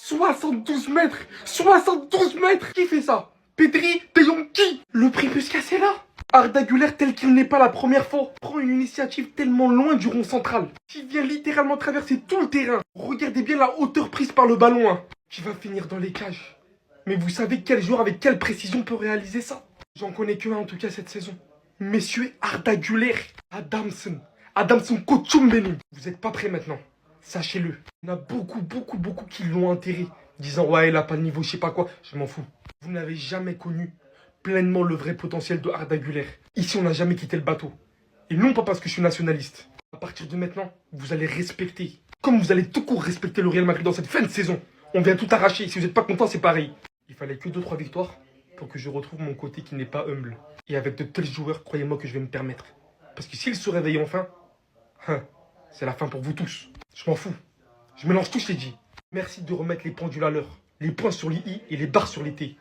72 mètres 72 mètres. Qui fait ça? Pedri, De Jong, qui? Le prix peut se casser là. Arda Güler, tel qu'il n'est pas la première fois, prend une initiative tellement loin du rond central, qui vient littéralement traverser tout le terrain. Regardez bien la hauteur prise par le ballon, hein, qui va finir dans les cages. Mais vous savez quel joueur avec quelle précision peut réaliser ça? J'en connais que un en tout cas cette saison. Messieurs Arda Güler, Adamson Kochumbenim. Vous êtes pas prêts maintenant, sachez-le. Il y en a beaucoup qui l'ont enterré, disant ouais il a pas de niveau, je sais pas quoi, je m'en fous. Vous n'avez jamais connu pleinement le vrai potentiel de Arda Güler. Ici on n'a jamais quitté le bateau. Et non pas parce que je suis nationaliste. À partir de maintenant, vous allez respecter, comme vous allez tout court respecter le Real Madrid dans cette fin de saison. On vient tout arracher, si vous n'êtes pas content c'est pareil. Il fallait que 2-3 victoires pour que je retrouve mon côté qui n'est pas humble. Et avec de tels joueurs, croyez-moi que je vais me permettre. Parce que s'ils se réveillent enfin, c'est la fin pour vous tous. Je m'en fous. Je mélange tout, je t'ai dit. Merci de remettre les pendules à l'heure. Les points sur les i et les barres sur les t.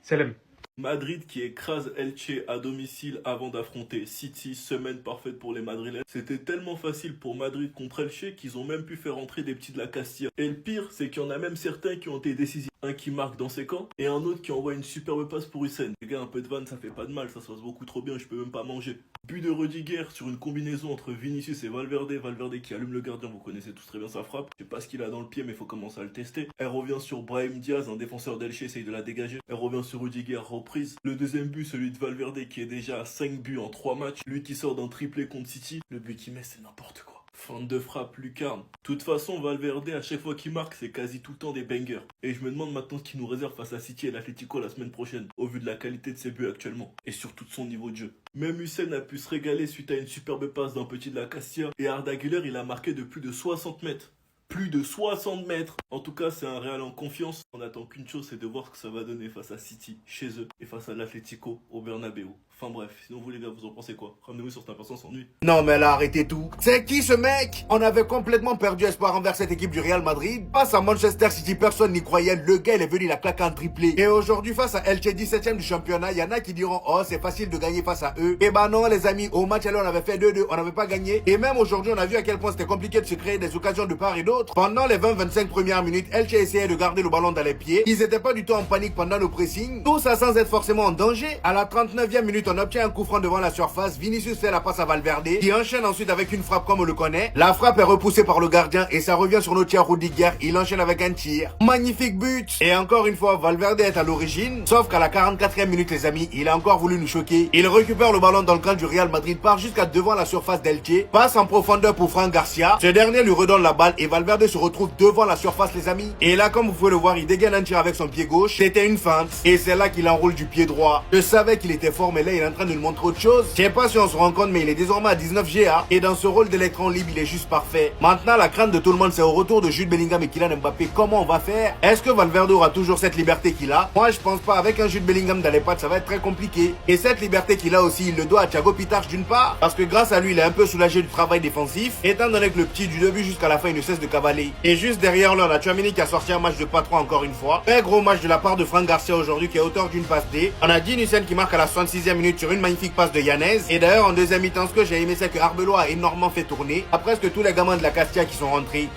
Salam. Madrid qui écrase Elche à domicile avant d'affronter City, semaine parfaite pour les Madrilènes. C'était tellement facile pour Madrid contre Elche qu'ils ont même pu faire entrer des petits de la Castilla. Et le pire, c'est qu'il y en a même certains qui ont été décisifs. Un qui marque dans ses camps et un autre qui envoie une superbe passe pour Hussein. Les gars, un peu de vanne, ça fait pas de mal, ça se passe beaucoup trop bien, je peux même pas manger. But de Rudiger sur une combinaison entre Vinicius et Valverde. Valverde qui allume le gardien, vous connaissez tous très bien sa frappe. Je sais pas ce qu'il a dans le pied, mais il faut commencer à le tester. Elle revient sur Brahim Diaz, un défenseur d'Elche, essaye de la dégager. Elle revient sur Rudiger, reprise. Le deuxième but, celui de Valverde qui est déjà à 5 buts en 3 matchs. Lui qui sort d'un triplé contre City. Le but qu'il met, c'est n'importe quoi. Fin de frappe, lucarne. De toute façon, Valverde, à chaque fois qu'il marque, c'est quasi tout le temps des bangers. Et je me demande maintenant ce qu'il nous réserve face à City et l'Atlético la semaine prochaine, au vu de la qualité de ses buts actuellement, et surtout de son niveau de jeu. Même Hussein a pu se régaler suite à une superbe passe d'un petit de la Castilla, et Arda Güler, il a marqué de plus de 60 mètres. Plus de 60 mètres. En tout cas, c'est un Real en confiance. On n'attend qu'une chose, c'est de voir ce que ça va donner face à City, chez eux, et face à l'Atlético, au Bernabeu. Enfin bref, sinon vous les gars, vous en pensez quoi? Ramenez-vous sur cette impatience ennui. Non mais là, arrêtez tout. C'est qui ce mec? On avait complètement perdu espoir envers cette équipe du Real Madrid. Face à Manchester City, personne n'y croyait. Le gars, il est venu, il a claqué un triplé. Et aujourd'hui, face à Elche, 17ème du championnat, il y en a qui diront, oh, c'est facile de gagner face à eux. Eh ben non, les amis, au match, alors on avait fait 2-2, on n'avait pas gagné. Et même aujourd'hui, on a vu à quel point c'était compliqué de se créer des occasions de part et d'autre. Pendant les 20-25 premières minutes, Elche essayait de garder le ballon dans les pieds. Ils étaient pas du tout en panique pendant le pressing. Tout ça sans être forcément en danger. À la 39e minute, on obtient un coup franc devant la surface. Vinicius fait la passe à Valverde, qui enchaîne ensuite avec une frappe comme on le connaît. La frappe est repoussée par le gardien et ça revient sur notre tir Rudiger. Il enchaîne avec un tir. Magnifique but. Et encore une fois, Valverde est à l'origine. Sauf qu'à la 44e minute, les amis, il a encore voulu nous choquer. Il récupère le ballon dans le camp du Real Madrid, part jusqu'à devant la surface d'Elche, passe en profondeur pour Fran Garcia. Ce dernier lui redonne la balle et Valverde se retrouve devant la surface, les amis. Et là, comme vous pouvez le voir, il dégaine un tir avec son pied gauche. C'était une feinte. Et c'est là qu'il enroule du pied droit. Je savais qu'il était fort, mais là, il est en train de nous montrer autre chose. Je sais pas si on se rend compte, mais il est désormais à 19 GA. Et dans ce rôle d'électron libre, il est juste parfait. Maintenant, la crainte de tout le monde, c'est au retour de Jude Bellingham et Kylian Mbappé. Comment on va faire? Est-ce que Valverde aura toujours cette liberté qu'il a? Moi, je pense pas. Avec un Jude Bellingham dans les pattes, ça va être très compliqué. Et cette liberté qu'il a aussi, il le doit à Thiago Pitach d'une part. Parce que grâce à lui, il est un peu soulagé du travail défensif. Étant donné que le petit du début jusqu'à la fin, il ne cesse de cavaler. Et juste derrière là, on a Tchouaméni qui a sorti un match de patron encore une fois. Très gros match de la part de Fran Garcia aujourd'hui qui est auteur d'une passe D. On a Dean Hussein qui marque à la 66e minute sur une magnifique passe de Yanez. Et d'ailleurs, en deuxième mi-temps, ce que j'ai aimé, c'est que Arbeloa a énormément fait tourner. À presque tous les gamins de la Castilla qui sont rentrés.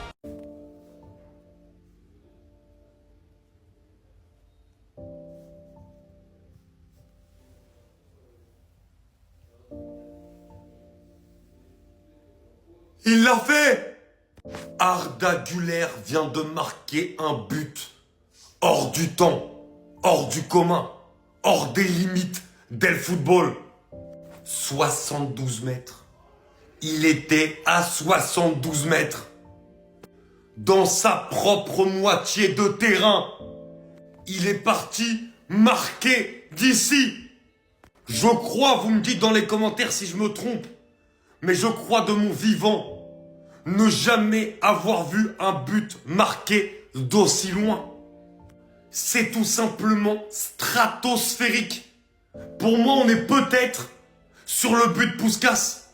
Il l'a fait! Arda Güler vient de marquer un but hors du temps, hors du commun, hors des limites del football. 72 mètres. Il était à 72 mètres. Dans sa propre moitié de terrain. Il est parti marquer d'ici. Je crois, vous me dites dans les commentaires si je me trompe, mais je crois de mon vivant ne jamais avoir vu un but marqué d'aussi loin. C'est tout simplement stratosphérique. Pour moi, on est peut-être sur le but de Puskás.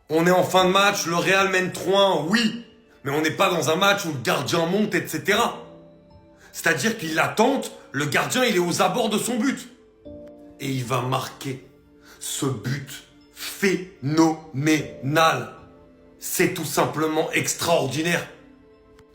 On est en fin de match, le Real mène 3-1, oui, mais on n'est pas dans un match où le gardien monte, etc. C'est-à-dire qu'il l'attente, le gardien il est aux abords de son but. Et il va marquer ce but phénoménal. C'est tout simplement extraordinaire.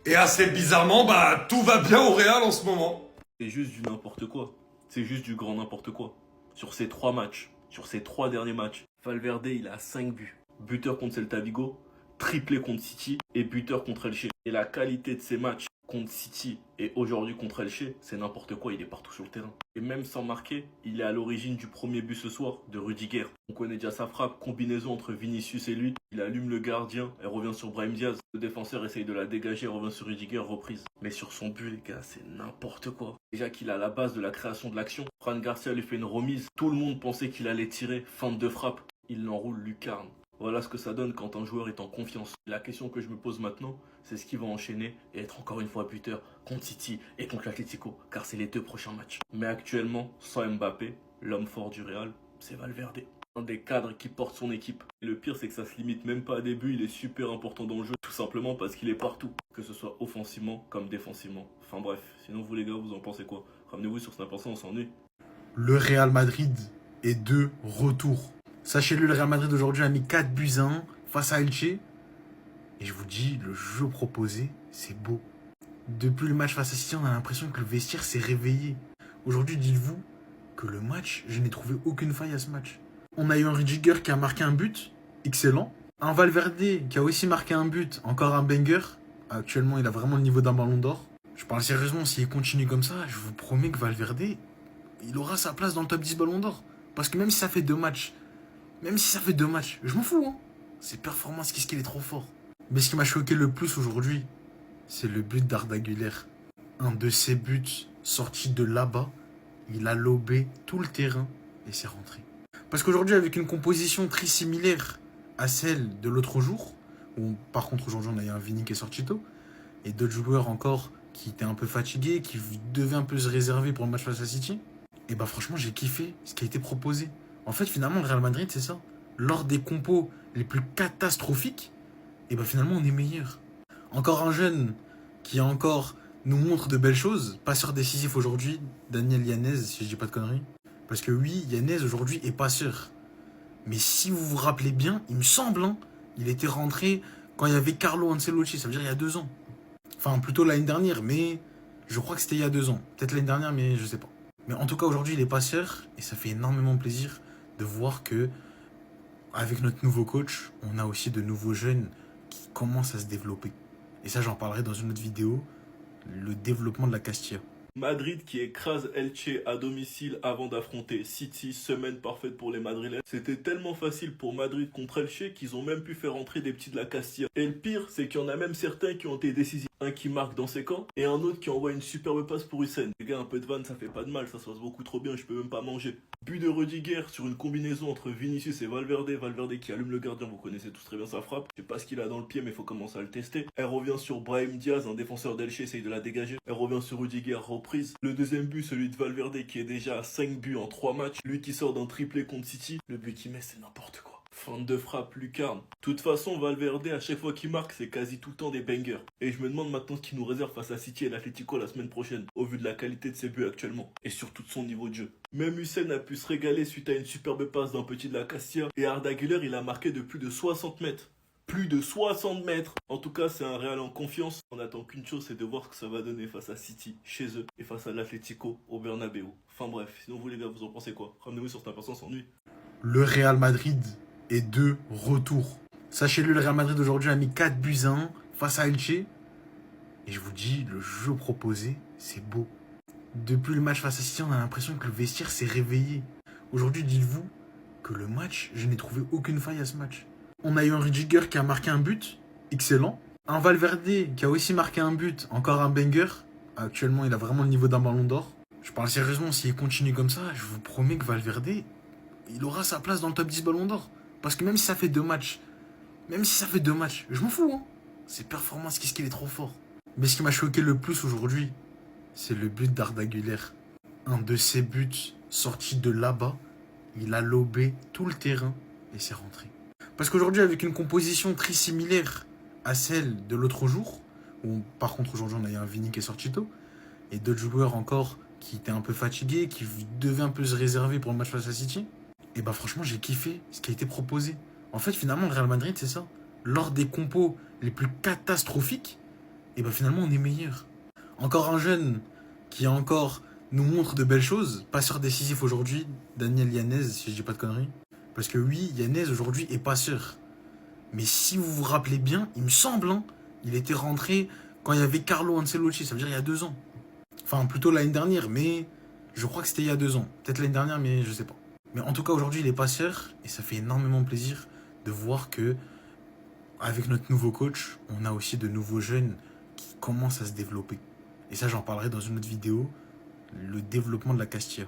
Et assez bizarrement, bah tout va bien au Real en ce moment. C'est juste du n'importe quoi. C'est juste du grand n'importe quoi. Sur ces 3 matchs, sur ces 3 derniers matchs, Valverde, il a 5 buts. Buteur contre Celta Vigo, triplé contre City et buteur contre Elche. Et la qualité de ces matchs contre City et aujourd'hui contre Elche, c'est n'importe quoi, il est partout sur le terrain. Et même sans marquer, il est à l'origine du premier but ce soir de Rudiger. On connaît déjà sa frappe, combinaison entre Vinicius et lui. Il allume le gardien, elle revient sur Brahim Diaz. Le défenseur essaye de la dégager, elle revient sur Rudiger, reprise. Mais sur son but, les gars, c'est n'importe quoi. Déjà qu'il a la base de la création de l'action. Fran Garcia lui fait une remise. Tout le monde pensait qu'il allait tirer, feinte de frappe. Il l'enroule lucarne. Voilà ce que ça donne quand un joueur est en confiance. La question que je me pose maintenant, c'est ce qu'il va enchaîner et être encore une fois buteur contre City et contre l'Atlético, car c'est les 2 prochains matchs. Mais actuellement, sans Mbappé, l'homme fort du Real, c'est Valverde. Un des cadres qui porte son équipe. Et le pire, c'est que ça se limite même pas à des buts, il est super important dans le jeu, tout simplement parce qu'il est partout, que ce soit offensivement comme défensivement. Enfin bref, sinon vous les gars, vous en pensez quoi? Ramenez-vous sur Snap, on s'ennuie. Le Real Madrid est de retour. Sachez-le, le Real Madrid aujourd'hui a mis 4 buts à 1 face à Elche. Et je vous dis, le jeu proposé, c'est beau. Depuis le match face à City, on a l'impression que le vestiaire s'est réveillé. Aujourd'hui, dites-vous que le match, je n'ai trouvé aucune faille à ce match. On a eu un Rudiger qui a marqué un but, excellent. Un Valverde qui a aussi marqué un but, encore un banger. Actuellement, il a vraiment le niveau d'un ballon d'or. Je parle sérieusement, s'il continue comme ça, je vous promets que Valverde, il aura sa place dans le top 10 ballon d'or. Parce que même si ça fait 2 matchs, je m'en fous, hein. Ses performances, qu'est-ce qu'il est trop fort. Mais ce qui m'a choqué le plus aujourd'hui, c'est le but d'Arda Güler. Un de ses buts sorti de là-bas, il a lobé tout le terrain et c'est rentré. Parce qu'aujourd'hui, avec une composition très similaire à celle de l'autre jour, où par contre aujourd'hui on a eu un Vini qui est sorti tôt, et d'autres joueurs encore qui étaient un peu fatigués, qui devaient un peu se réserver pour le match face à City, et bah franchement j'ai kiffé ce qui a été proposé. En fait, finalement, le Real Madrid, c'est ça. Lors des compos les plus catastrophiques, et ben finalement, on est meilleur. Encore un jeune qui encore nous montre de belles choses. Passeur décisif aujourd'hui, Daniel Yanez, si je dis pas de conneries. Parce que oui, Yanez aujourd'hui est passeur. Mais si vous vous rappelez bien, il me semble, hein, il était rentré quand il y avait Carlo Ancelotti, ça veut dire il y a 2 ans. Enfin, plutôt l'année dernière, mais je crois que c'était il y a 2 ans. Peut-être l'année dernière, mais je sais pas. Mais en tout cas, aujourd'hui, il est passeur et ça fait énormément plaisir de voir que, avec notre nouveau coach, on a aussi de nouveaux jeunes qui commencent à se développer. Et ça, j'en parlerai dans une autre vidéo, le développement de la Castilla. Madrid qui écrase Elche à domicile avant d'affronter City, semaine parfaite pour les Madrilènes. C'était tellement facile pour Madrid contre Elche qu'ils ont même pu faire entrer des petits de la Castilla. Et le pire, c'est qu'il y en a même certains qui ont été décisifs. Un qui marque dans ses camps et un autre qui envoie une superbe passe pour Hussein. Les gars, un peu de vanne, ça fait pas de mal, ça se passe beaucoup trop bien, je peux même pas manger. But de Rudiger sur une combinaison entre Vinicius et Valverde. Valverde qui allume le gardien, vous connaissez tous très bien sa frappe. Je sais pas ce qu'il a dans le pied, mais il faut commencer à le tester. Elle revient sur Brahim Diaz, un défenseur d'Elche, essaye de la dégager. Elle revient sur Rudiger, reprise. Le deuxième but, celui de Valverde qui est déjà à 5 buts en 3 matchs. Lui qui sort d'un triplé contre City. Le but qu'il met, c'est n'importe quoi. Feinte de frappe, lucarne. De toute façon, Valverde, à chaque fois qu'il marque, c'est quasi tout le temps des bangers. Et je me demande maintenant ce qu'il nous réserve face à City et l'Atlético la semaine prochaine, au vu de la qualité de ses buts actuellement, et surtout de son niveau de jeu. Même Hussein a pu se régaler suite à une superbe passe d'un petit de la Castilla, et Arda Güler, il a marqué de plus de 60 mètres. Plus de 60 mètres. En tout cas, c'est un Real en confiance. On attend qu'une chose, c'est de voir ce que ça va donner face à City, chez eux, et face à l'Atlético, au Bernabeu. Enfin bref, sinon vous les gars, vous en pensez quoi? Ramenez-vous sur Snap, on s'ennuie. Le Real Madrid est de retour. Sachez-le, le Real Madrid aujourd'hui a mis 4 buts à 1 face à Elche. Et je vous dis, le jeu proposé, c'est beau. Depuis le match face à City, on a l'impression que le vestiaire s'est réveillé. Aujourd'hui, dites-vous que le match, je n'ai trouvé aucune faille à ce match. On a eu un Rudiger qui a marqué un but, excellent. Un Valverde qui a aussi marqué un but, encore un banger. Actuellement, il a vraiment le niveau d'un ballon d'or. Je parle sérieusement, s'il continue comme ça, je vous promets que Valverde, il aura sa place dans le top 10 ballon d'or. Parce que même si ça fait 2 matchs, je m'en fous, hein. Ses performances, qu'est-ce qu'il est trop fort. Mais ce qui m'a choqué le plus aujourd'hui, c'est le but d'Arda Güler. Un de ses buts sorti de là-bas, il a lobé tout le terrain et c'est rentré. Parce qu'aujourd'hui, avec une composition très similaire à celle de l'autre jour, où par contre aujourd'hui on a eu un Vini qui est sorti tôt, et d'autres joueurs encore qui étaient un peu fatigués, qui devaient un peu se réserver pour le match face à City, et bah franchement j'ai kiffé ce qui a été proposé. En fait finalement le Real Madrid c'est ça. Lors des compos les plus catastrophiques, et ben finalement on est meilleur. Encore un jeune qui encore nous montre de belles choses, passeur décisif aujourd'hui, Daniel Yanez, si je dis pas de conneries. Parce que oui, Yanez aujourd'hui est passeur. Mais si vous vous rappelez bien, il me semble, hein, il était rentré quand il y avait Carlo Ancelotti, ça veut dire il y a 2 ans. Enfin, plutôt l'année dernière, mais je crois que c'était il y a 2 ans. Peut-être l'année dernière, mais je sais pas. Mais en tout cas, aujourd'hui, il est passeur et ça fait énormément plaisir de voir que, avec notre nouveau coach, on a aussi de nouveaux jeunes qui commencent à se développer. Et ça, j'en parlerai dans une autre vidéo, le développement de la Castilla.